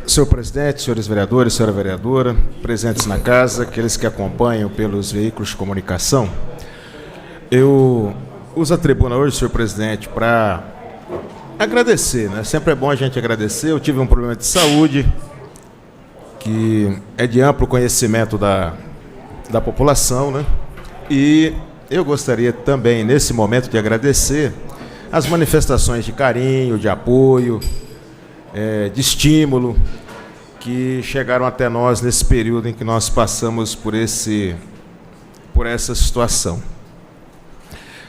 Senhor presidente, senhores vereadores, senhora vereadora, presentes na casa, aqueles que acompanham pelos veículos de comunicação, eu uso a tribuna hoje, senhor presidente, para agradecer, né? Sempre é bom a gente agradecer. Eu tive um problema de saúde que é de amplo conhecimento da população, né? E eu gostaria também, nesse momento, de agradecer as manifestações de carinho, de apoio, de estímulo, que chegaram até nós nesse período em que nós passamos por essa situação.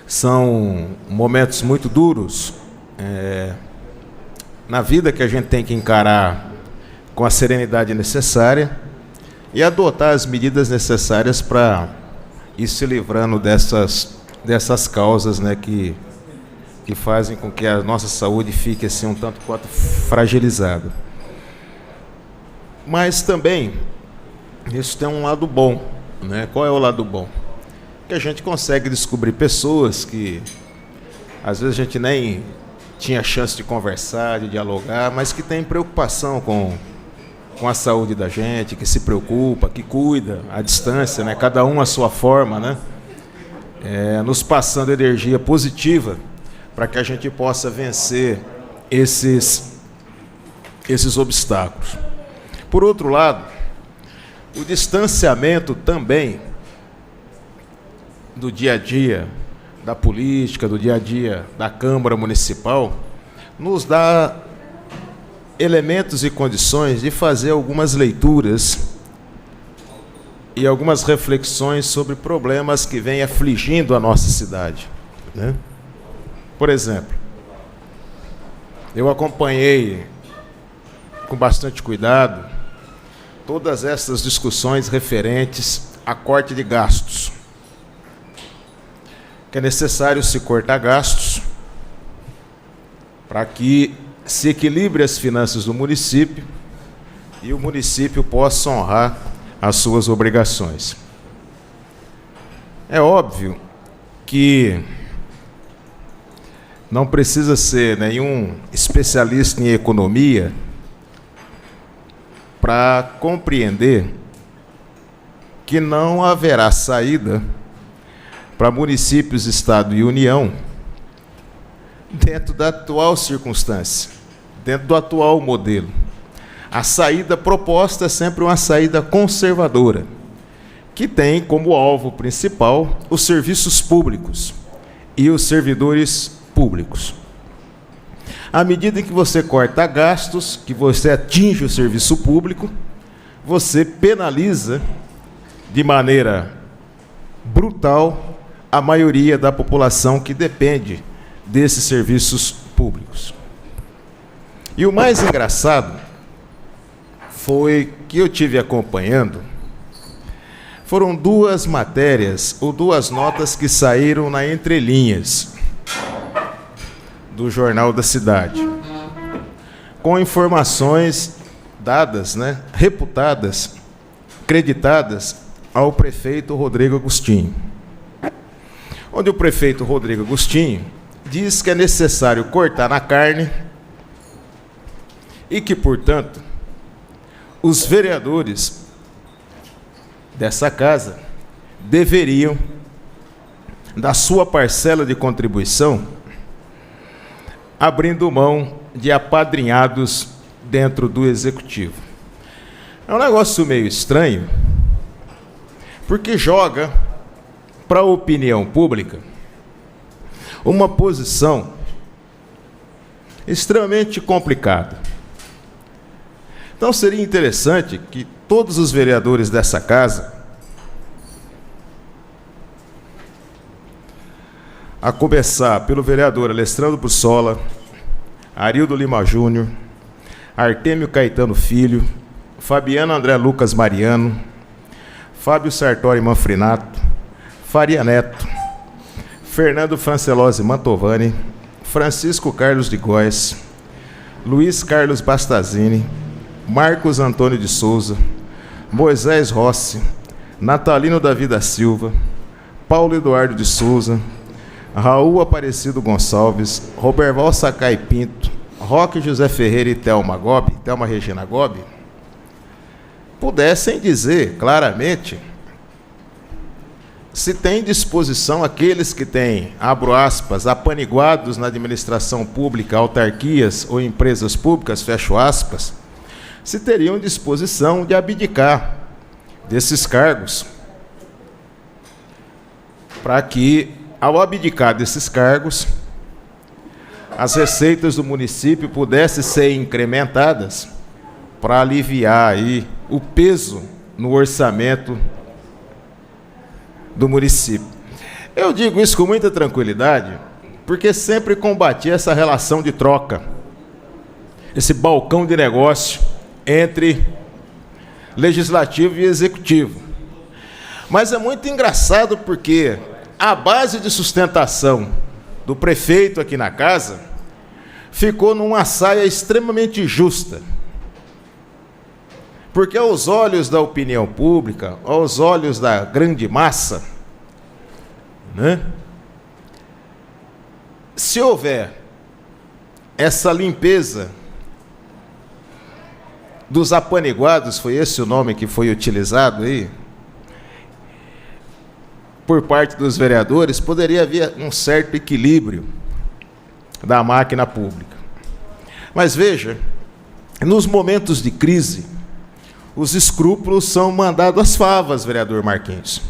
São momentos muito duros na vida, que a gente tem que encarar com a serenidade necessária e adotar as medidas necessárias para ir se livrando dessas causas, né, que fazem com que a nossa saúde fique assim um tanto quanto fragilizada. Mas também isso tem um lado bom, né? Qual é o lado bom? Que a gente consegue descobrir pessoas que às vezes a gente nem tinha chance de conversar, de dialogar, mas que tem preocupação com a saúde da gente, que se preocupa, que cuida à distância, né? Cada um à sua forma, né? Nos passando energia positiva para que a gente possa vencer esses obstáculos. Por outro lado, o distanciamento também do dia a dia da política, do dia a dia da Câmara Municipal, nos dá elementos e condições de fazer algumas leituras e algumas reflexões sobre problemas que vêm afligindo a nossa cidade, né? Por exemplo, eu acompanhei com bastante cuidado todas essas discussões referentes a corte de gastos. Que é necessário se cortar gastos para que se equilibre as finanças do município e o município possa honrar as suas obrigações. É óbvio que não precisa ser nenhum especialista em economia para compreender que não haverá saída para municípios, Estado e União dentro da atual circunstância, dentro do atual modelo. A saída proposta é sempre uma saída conservadora, que tem como alvo principal os serviços públicos e os servidores públicos. À medida em que você corta gastos, que você atinge o serviço público, você penaliza de maneira brutal a maioria da população que depende desses serviços públicos. E o mais engraçado foi que eu tive acompanhando, foram duas matérias ou duas notas que saíram na entrelinhas do Jornal da Cidade, com informações dadas, né, reputadas, creditadas ao prefeito Rodrigo Agostinho. Onde o prefeito Rodrigo Agostinho diz que é necessário cortar na carne e que, portanto, os vereadores dessa casa deveriam, da sua parcela de contribuição, abrindo mão de apadrinhados dentro do Executivo. É um negócio meio estranho, porque joga para a opinião pública uma posição extremamente complicada. Então seria interessante que todos os vereadores dessa casa, a começar pelo vereador Alessandro Bussola, Arildo Lima Júnior, Artêmio Caetano Filho, Fabiano André Lucas Mariano, Fábio Sartori Manfrinato, Faria Neto, Fernando Francelose Mantovani, Francisco Carlos de Góes, Luiz Carlos Bastazini, Marcos Antônio de Souza, Moisés Rossi, Natalino Davi da Silva, Paulo Eduardo de Souza, Raul Aparecido Gonçalves, Roberval Sakai Pinto, Roque José Ferreira e Thelma Regina Gobi, pudessem dizer claramente se tem disposição aqueles que têm, abro aspas, apaniguados na administração pública, autarquias ou empresas públicas, fecho aspas, se teriam disposição de abdicar desses cargos, para que, ao abdicar desses cargos, as receitas do município pudessem ser incrementadas para aliviar aí o peso no orçamento do município. Eu digo isso com muita tranquilidade, porque sempre combati essa relação de troca, esse balcão de negócio entre legislativo e executivo. Mas é muito engraçado porque a base de sustentação do prefeito aqui na casa ficou numa saia extremamente justa. Porque aos olhos da opinião pública, aos olhos da grande massa, né, se houver essa limpeza dos apaniguados, foi esse o nome que foi utilizado aí, por parte dos vereadores, poderia haver um certo equilíbrio da máquina pública. Mas veja, nos momentos de crise, os escrúpulos são mandados às favas, vereador Marquinhos.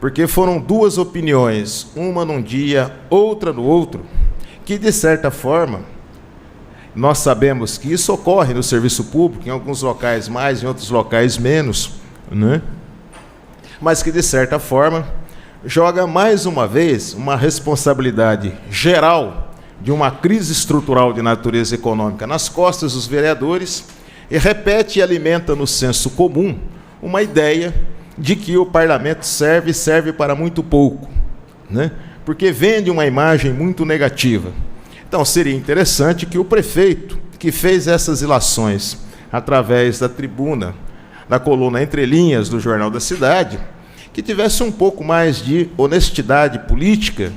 Porque foram duas opiniões, uma num dia, outra no outro, que, de certa forma, nós sabemos que isso ocorre no serviço público, em alguns locais mais, em outros locais menos, né? Mas que, de certa forma, joga mais uma vez uma responsabilidade geral de uma crise estrutural de natureza econômica nas costas dos vereadores e repete e alimenta no senso comum uma ideia de que o parlamento serve para muito pouco, né? Porque vende uma imagem muito negativa. Então, seria interessante que o prefeito, que fez essas ilações através da tribuna, da coluna Entre Linhas do Jornal da Cidade, que tivesse um pouco mais de honestidade política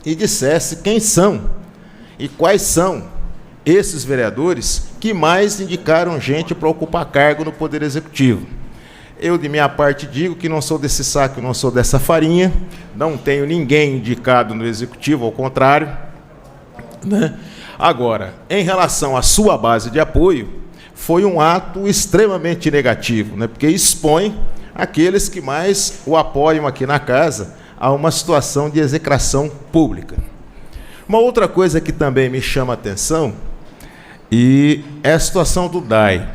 e dissesse quem são e quais são esses vereadores que mais indicaram gente para ocupar cargo no Poder Executivo. Eu, de minha parte, digo que não sou desse saco, não sou dessa farinha, não tenho ninguém indicado no Executivo, ao contrário, né? Agora, em relação à sua base de apoio, foi um ato extremamente negativo, né? Porque expõe aqueles que mais o apoiam aqui na casa a uma situação de execração pública. Uma outra coisa que também me chama a atenção é a situação do DAI.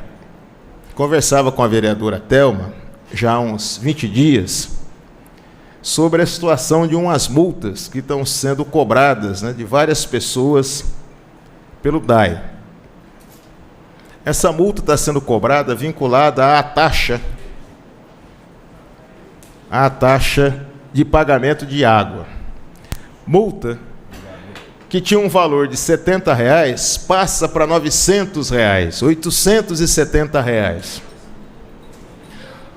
Conversava com a vereadora Thelma, já há uns 20 dias, sobre a situação de umas multas que estão sendo cobradas, né, de várias pessoas pelo DAI. Essa multa está sendo cobrada vinculada à taxa de pagamento de água. Multa que tinha um valor de R$ 70, passa para R$ 900, R$ 870.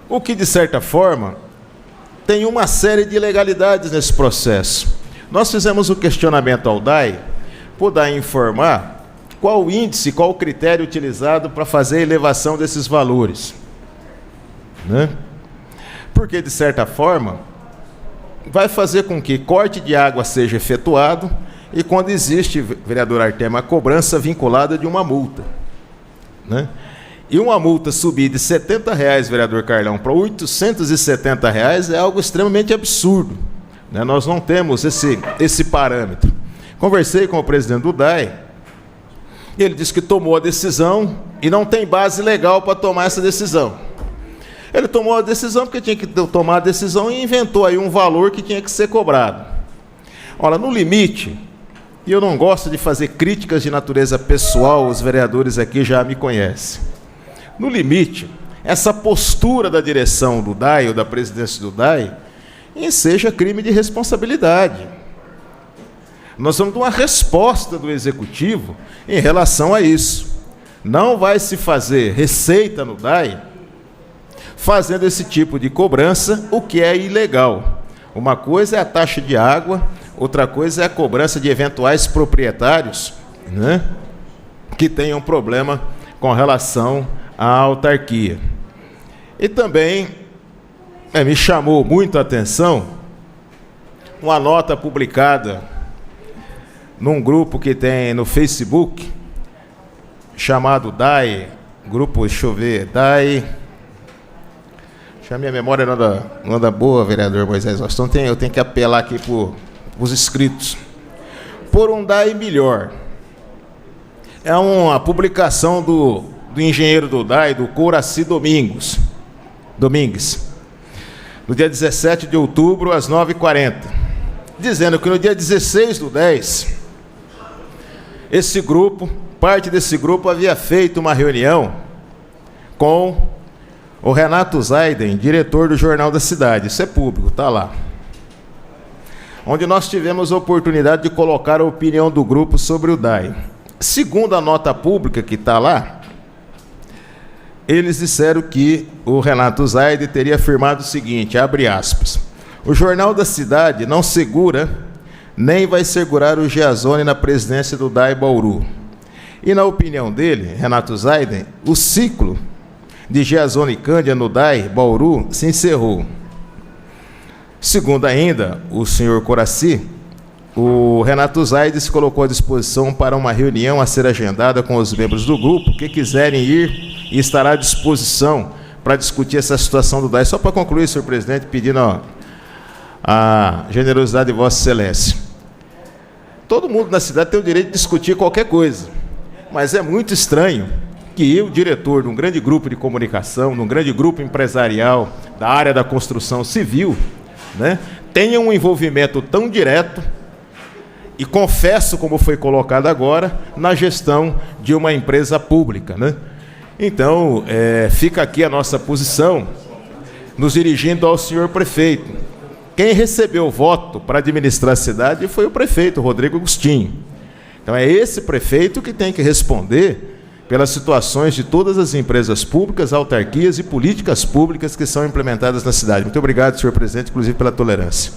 O que, de certa forma, tem uma série de ilegalidades nesse processo. Nós fizemos o questionamento ao DAI, para o DAI informar qual o índice, qual o critério utilizado para fazer a elevação desses valores, né? Porque, de certa forma, vai fazer com que corte de água seja efetuado e quando existe, vereador Artemio, a cobrança vinculada de uma multa, né? E uma multa subir de R$ 70, vereador Carlão, para R$ 870 é algo extremamente absurdo, né? Nós não temos esse parâmetro. Conversei com o presidente do DAI, ele disse que tomou a decisão e não tem base legal para tomar essa decisão. Ele tomou a decisão porque tinha que tomar a decisão e inventou aí um valor que tinha que ser cobrado. Olha, no limite, e eu não gosto de fazer críticas de natureza pessoal, os vereadores aqui já me conhecem. No limite, essa postura da direção do DAI ou da presidência do DAI enseja crime de responsabilidade. Nós vamos dar uma resposta do Executivo em relação a isso. Não vai se fazer receita no DAI fazendo esse tipo de cobrança, o que é ilegal. Uma coisa é a taxa de água, outra coisa é a cobrança de eventuais proprietários né, que tenham problema com relação à autarquia. E também me chamou muito a atenção uma nota publicada num grupo que tem no Facebook, chamado DAI, grupo, deixa eu ver, DAI... A minha memória não anda boa, vereador Moisés Washington, eu tenho que apelar aqui para os inscritos. Por um DAI melhor. É uma publicação do engenheiro do DAI, do Couraci Domingues, no dia 17 de outubro, às 9h40, dizendo que no dia 16 do 10, esse grupo, parte desse grupo, havia feito uma reunião com o Renato Zaiden, diretor do Jornal da Cidade, isso é público, está lá, onde nós tivemos a oportunidade de colocar a opinião do grupo sobre o DAI. Segundo a nota pública que está lá, eles disseram que o Renato Zaiden teria afirmado o seguinte, abre aspas, o Jornal da Cidade não segura, nem vai segurar o Giasone na presidência do DAI Bauru. E na opinião dele, Renato Zaiden, o ciclo de Giasone Cândia no DAI Bauru se encerrou. Segundo ainda o senhor Couraci, o Renato Zaiden se colocou à disposição para uma reunião a ser agendada com os membros do grupo que quiserem ir e estará à disposição para discutir essa situação do DAI. Só para concluir, senhor presidente, pedindo a generosidade de Vossa Excelência. Todo mundo na cidade tem o direito de discutir qualquer coisa, mas é muito estranho que eu, diretor de um grande grupo de comunicação, de um grande grupo empresarial da área da construção civil, né, tenha um envolvimento tão direto, e confesso, como foi colocado agora, na gestão de uma empresa pública, né? Então, fica aqui a nossa posição, nos dirigindo ao senhor prefeito. Quem recebeu o voto para administrar a cidade foi o prefeito, Rodrigo Agostinho. Então, é esse prefeito que tem que responder pelas situações de todas as empresas públicas, autarquias e políticas públicas que são implementadas na cidade. Muito obrigado, senhor presidente, inclusive pela tolerância.